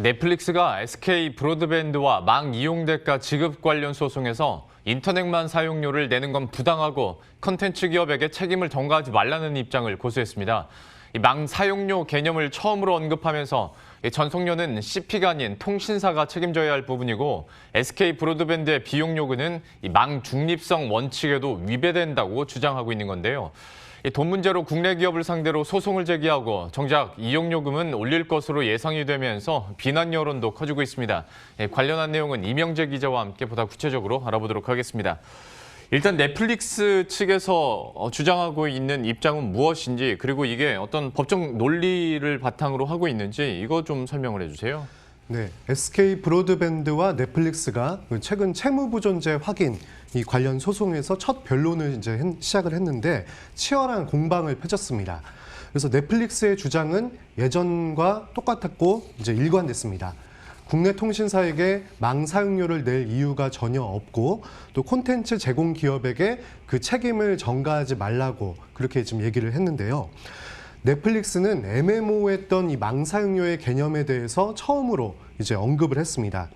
넷플릭스가 SK 브로드밴드와 망 이용 대가 지급 관련 소송에서 인터넷만 사용료를 내는 건 부당하고 컨텐츠 기업에게 책임을 전가하지 말라는 입장을 고수했습니다. 망 사용료 개념을 처음으로 언급하면서 전송료는 CP가 아닌 통신사가 책임져야 할 부분이고 SK 브로드밴드의 비용 요구는 망 중립성 원칙에도 위배된다고 주장하고 있는 건데요. 돈 문제로 국내 기업을 상대로 소송을 제기하고 정작 이용요금은 올릴 것으로 예상이 되면서 비난 여론도 커지고 있습니다. 관련한 내용은 이명재 기자와 함께 보다 구체적으로 알아보도록 하겠습니다. 일단 넷플릭스 측에서 주장하고 있는 입장은 무엇인지, 그리고 이게 어떤 법적 논리를 바탕으로 하고 있는지 이거 좀 설명을 해주세요. 네, SK 브로드밴드와 넷플릭스가 최근 채무부존재 확인 이 관련 소송에서 첫 변론을 이제 시작을 했는데 치열한 공방을 펼쳤습니다. 그래서 넷플릭스의 주장은 예전과 똑같았고 이제 일관됐습니다. 국내 통신사에게 망 사용료를 낼 이유가 전혀 없고 또 콘텐츠 제공 기업에게 그 책임을 전가하지 말라고 그렇게 지금 얘기를 했는데요. 넷플릭스는 MMO했던 이 망 사용료의 개념에 대해서 처음으로 이제 언급을 했습니다.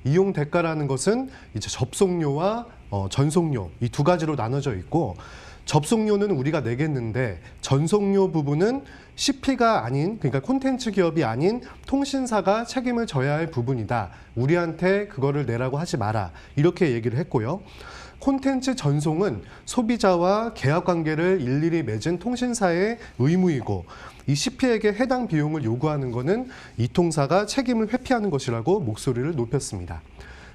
이용 대가라는 것은 이제 접속료와 전송료 이 두 가지로 나눠져 있고, 접속료는 우리가 내겠는데 전송료 부분은 CP가 아닌, 그러니까 콘텐츠 기업이 아닌 통신사가 책임을 져야 할 부분이다. 우리한테 그거를 내라고 하지 마라. 이렇게 얘기를 했고요. 콘텐츠 전송은 소비자와 계약 관계를 일일이 맺은 통신사의 의무이고, 이 CP에게 해당 비용을 요구하는 것은 이 통사가 책임을 회피하는 것이라고 목소리를 높였습니다.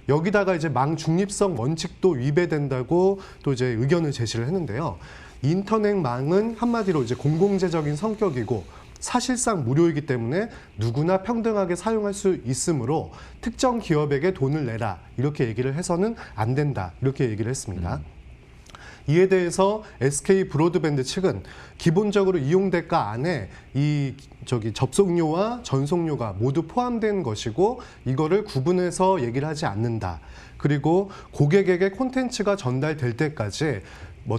여기다가 이제 망 중립성 원칙도 위배된다고 또 이제 의견을 제시를 했는데요. 인터넷망은 한마디로 이제 공공재적인 성격이고 사실상 무료이기 때문에 누구나 평등하게 사용할 수 있으므로 특정 기업에게 돈을 내라 이렇게 얘기를 해서는 안 된다 이렇게 얘기를 했습니다. 이에 대해서 SK 브로드밴드 측은 기본적으로 이용 대가 안에 이 접속료와 전송료가 모두 포함된 것이고 이거를 구분해서 얘기를 하지 않는다. 그리고 고객에게 콘텐츠가 전달될 때까지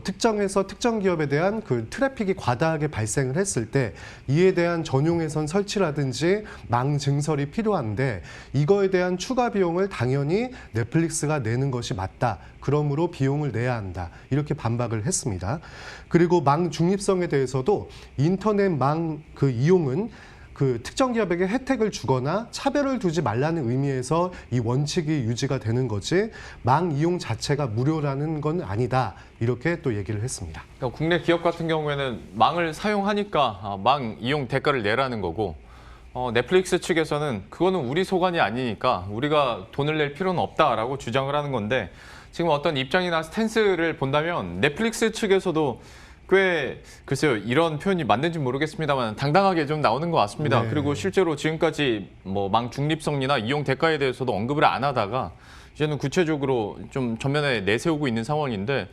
특정해서 특정 기업에 대한 그 트래픽이 과다하게 발생을 했을 때 이에 대한 전용 회선 설치라든지 망 증설이 필요한데 이거에 대한 추가 비용을 당연히 넷플릭스가 내는 것이 맞다. 그러므로 비용을 내야 한다. 이렇게 반박을 했습니다. 그리고 망 중립성에 대해서도 인터넷 망 그 이용은 그 특정 기업에게 혜택을 주거나 차별을 두지 말라는 의미에서 이 원칙이 유지가 되는 거지 망 이용 자체가 무료라는 건 아니다. 이렇게 또 얘기를 했습니다. 그러니까 국내 기업 같은 경우에는 망을 사용하니까 망 이용 대가를 내라는 거고, 넷플릭스 측에서는 그거는 우리 소관이 아니니까 우리가 돈을 낼 필요는 없다라고 주장을 하는 건데, 지금 어떤 입장이나 스탠스를 본다면 넷플릭스 측에서도 꽤 글쎄요, 이런 표현이 맞는지 모르겠습니다만 당당하게 좀 나오는 것 같습니다. 네. 그리고 실제로 지금까지 망 중립성이나 이용 대가에 대해서도 언급을 안 하다가 이제는 구체적으로 좀 전면에 내세우고 있는 상황인데,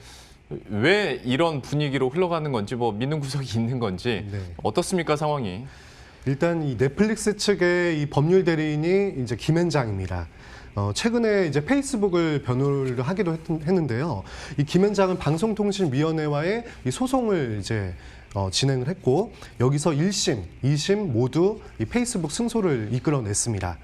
왜 이런 분위기로 흘러가는 건지, 믿는 구석이 있는 건지 네. 어떻습니까, 상황이? 일단 이 넷플릭스 측의 이 법률 대리인이 이제 김앤장입니다. 최근에 이제 페이스북을 변호를 하기도 했는데요. 이 김앤장은 방송통신위원회와의 이 소송을 이제 진행을 했고, 여기서 1심, 2심 모두 이 페이스북 승소를 이끌어냈습니다.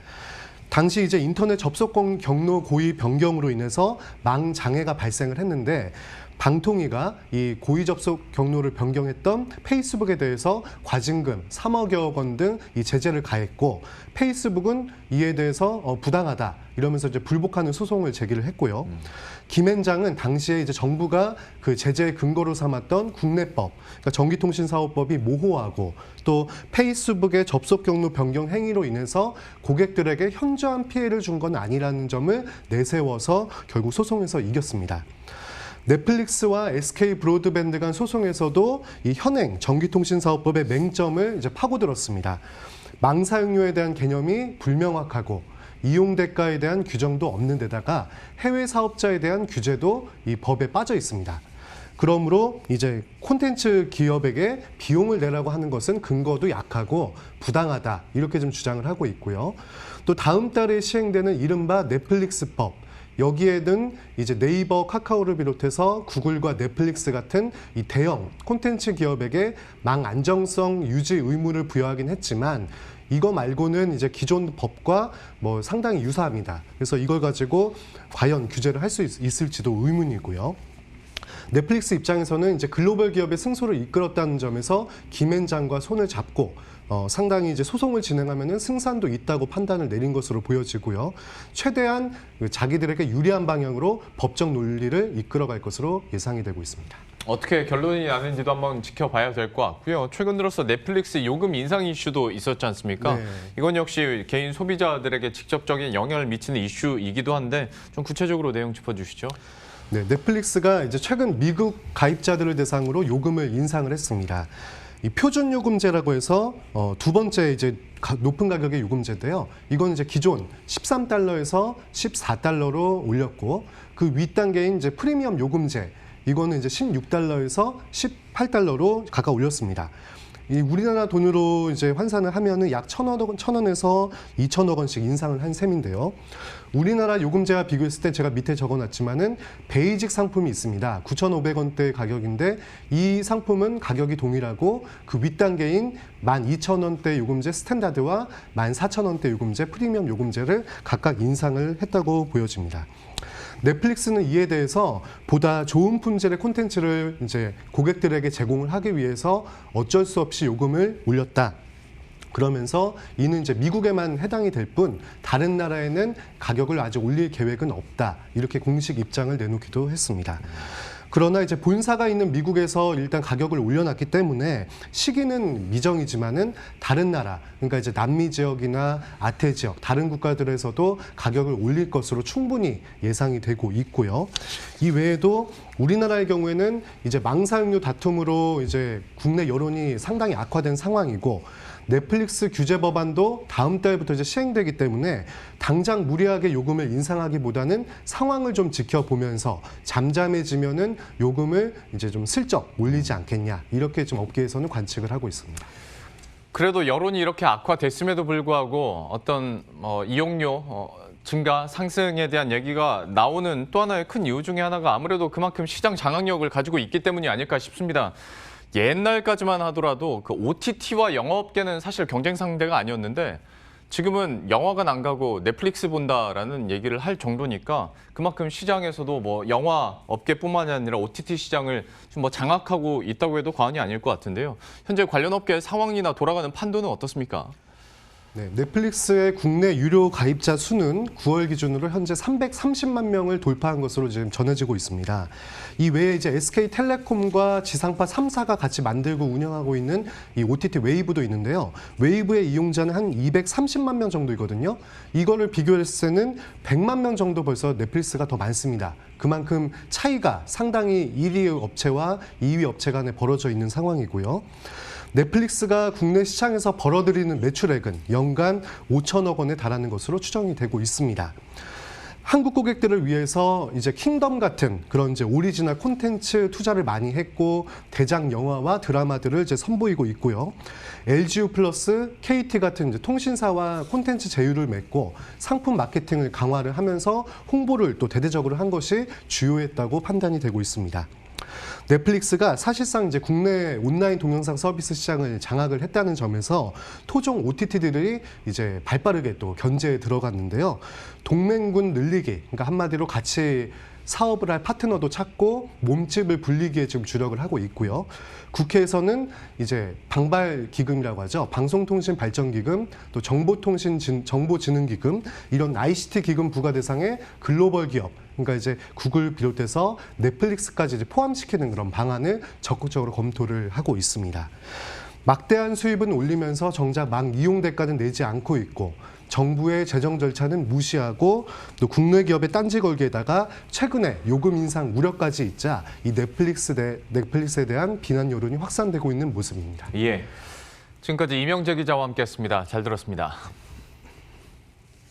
당시 이제 인터넷 접속 경로 고의 변경으로 인해서 망 장애가 발생을 했는데, 방통위가 이 고의 접속 경로를 변경했던 페이스북에 대해서 과징금 3억여 원 등 이 제재를 가했고, 페이스북은 이에 대해서 부당하다 이러면서 이제 불복하는 소송을 제기를 했고요. 김앤장은 당시에 이제 정부가 그 제재의 근거로 삼았던 국내법, 그러니까 전기통신사업법이 모호하고 또 페이스북의 접속 경로 변경 행위로 인해서 고객들에게 현저한 피해를 준 건 아니라는 점을 내세워서 결국 소송에서 이겼습니다. 넷플릭스와 SK 브로드밴드 간 소송에서도 이 현행 전기통신사업법의 맹점을 이제 파고들었습니다. 망 사용료에 대한 개념이 불명확하고 이용 대가에 대한 규정도 없는 데다가 해외 사업자에 대한 규제도 이 법에 빠져 있습니다. 그러므로 이제 콘텐츠 기업에게 비용을 내라고 하는 것은 근거도 약하고 부당하다 이렇게 좀 주장을 하고 있고요. 또 다음 달에 시행되는 이른바 넷플릭스법, 여기에는 이제 네이버, 카카오를 비롯해서 구글과 넷플릭스 같은 이 대형 콘텐츠 기업에게 망 안정성 유지 의무를 부여하긴 했지만 이거 말고는 이제 기존 법과 뭐 상당히 유사합니다. 그래서 이걸 가지고 과연 규제를 할 수 있을지도 의문이고요. 넷플릭스 입장에서는 이제 글로벌 기업의 승소를 이끌었다는 점에서 김앤장과 손을 잡고 상당히 이제 소송을 진행하면은 승산도 있다고 판단을 내린 것으로 보여지고요. 최대한 자기들에게 유리한 방향으로 법적 논리를 이끌어갈 것으로 예상이 되고 있습니다. 어떻게 결론이 나는지도 한번 지켜봐야 될 것 같고요. 최근 들어서 넷플릭스 요금 인상 이슈도 있었지 않습니까? 네. 이건 역시 개인 소비자들에게 직접적인 영향을 미치는 이슈이기도 한데 좀 구체적으로 내용 짚어주시죠. 네, 넷플릭스가 이제 최근 미국 가입자들을 대상으로 요금을 인상을 했습니다. 이 표준 요금제라고 해서 두 번째 이제 높은 가격의 요금제인데요. 이건 이제 기존 13달러에서 14달러로 올렸고 그 윗단계인 이제 프리미엄 요금제 이거는 이제 16달러에서 18달러로 각각 올렸습니다. 이 우리나라 돈으로 이제 환산을 하면은 약 1,000원에서 2,000억 원씩 인상을 한 셈인데요. 우리나라 요금제와 비교했을 때 제가 밑에 적어놨지만은 베이직 상품이 있습니다. 9,500원대 가격인데 이 상품은 가격이 동일하고 그 윗단계인 12,000원대 요금제 스탠다드와 14,000원대 요금제 프리미엄 요금제를 각각 인상을 했다고 보여집니다. 넷플릭스는 이에 대해서 보다 좋은 품질의 콘텐츠를 이제 고객들에게 제공을 하기 위해서 어쩔 수 없이 요금을 올렸다. 그러면서 이는 이제 미국에만 해당이 될 뿐 다른 나라에는 가격을 아직 올릴 계획은 없다. 이렇게 공식 입장을 내놓기도 했습니다. 그러나 이제 본사가 있는 미국에서 일단 가격을 올려놨기 때문에 시기는 미정이지만은 다른 나라, 그러니까 이제 남미 지역이나 아태 지역, 다른 국가들에서도 가격을 올릴 것으로 충분히 예상이 되고 있고요. 이 외에도 우리나라의 경우에는 이제 망사용료 다툼으로 이제 국내 여론이 상당히 악화된 상황이고 넷플릭스 규제 법안도 다음 달부터 이제 시행되기 때문에 당장 무리하게 요금을 인상하기보다는 상황을 좀 지켜보면서 잠잠해지면은 요금을 이제 좀 슬쩍 올리지 않겠냐 이렇게 좀 업계에서는 관측을 하고 있습니다. 그래도 여론이 이렇게 악화됐음에도 불구하고 어떤 이용료 증가, 상승에 대한 얘기가 나오는 또 하나의 큰 이유 중에 하나가 아무래도 그만큼 시장 장악력을 가지고 있기 때문이 아닐까 싶습니다. 옛날까지만 하더라도 그 OTT와 영화업계는 사실 경쟁 상대가 아니었는데 지금은 영화관 안 가고 넷플릭스 본다라는 얘기를 할 정도니까 그만큼 시장에서도 뭐 영화 업계뿐만이 아니라 OTT 시장을 좀 장악하고 있다고 해도 과언이 아닐 것 같은데요. 현재 관련 업계 상황이나 돌아가는 판도는 어떻습니까? 네, 넷플릭스의 국내 유료 가입자 수는 9월 기준으로 현재 330만 명을 돌파한 것으로 지금 전해지고 있습니다. 이 외에 이제 SK텔레콤과 지상파 3사가 같이 만들고 운영하고 있는 이 OTT 웨이브도 있는데요. 웨이브의 이용자는 한 230만 명 정도이거든요. 이거를 비교했을 때는 100만 명 정도 벌써 넷플릭스가 더 많습니다. 그만큼 차이가 상당히 1위 업체와 2위 업체 간에 벌어져 있는 상황이고요. 넷플릭스가 국내 시장에서 벌어들이는 매출액은 연간 5천억 원에 달하는 것으로 추정이 되고 있습니다. 한국 고객들을 위해서 이제 킹덤 같은 그런 이제 오리지널 콘텐츠 투자를 많이 했고 대작 영화와 드라마들을 이제 선보이고 있고요. LGU 플러스, KT 같은 이제 통신사와 콘텐츠 제휴를 맺고 상품 마케팅을 강화를 하면서 홍보를 또 대대적으로 한 것이 주요했다고 판단이 되고 있습니다. 넷플릭스가 사실상 이제 국내 온라인 동영상 서비스 시장을 장악을 했다는 점에서 토종 OTT들이 이제 발빠르게 또 견제에 들어갔는데요. 동맹군 늘리기, 그러니까 한마디로 같이 사업을 할 파트너도 찾고 몸집을 불리기에 지금 주력을 하고 있고요. 국회에서는 이제 방발기금이라고 하죠. 방송통신발전기금, 또 정보지능기금, 이런 ICT 기금 부과 대상의 글로벌 기업, 그러니까 이제 구글 비롯해서 넷플릭스까지 이제 포함시키는 그런 방안을 적극적으로 검토를 하고 있습니다. 막대한 수입은 올리면서 정작 막 이용 대가는 내지 않고 있고 정부의 재정 절차는 무시하고 또 국내 기업의 딴지 걸기에다가 최근에 요금 인상 우려까지 있자 이 넷플릭스에 대한 비난 여론이 확산되고 있는 모습입니다. 예. 지금까지 이명재 기자와 함께했습니다. 잘 들었습니다.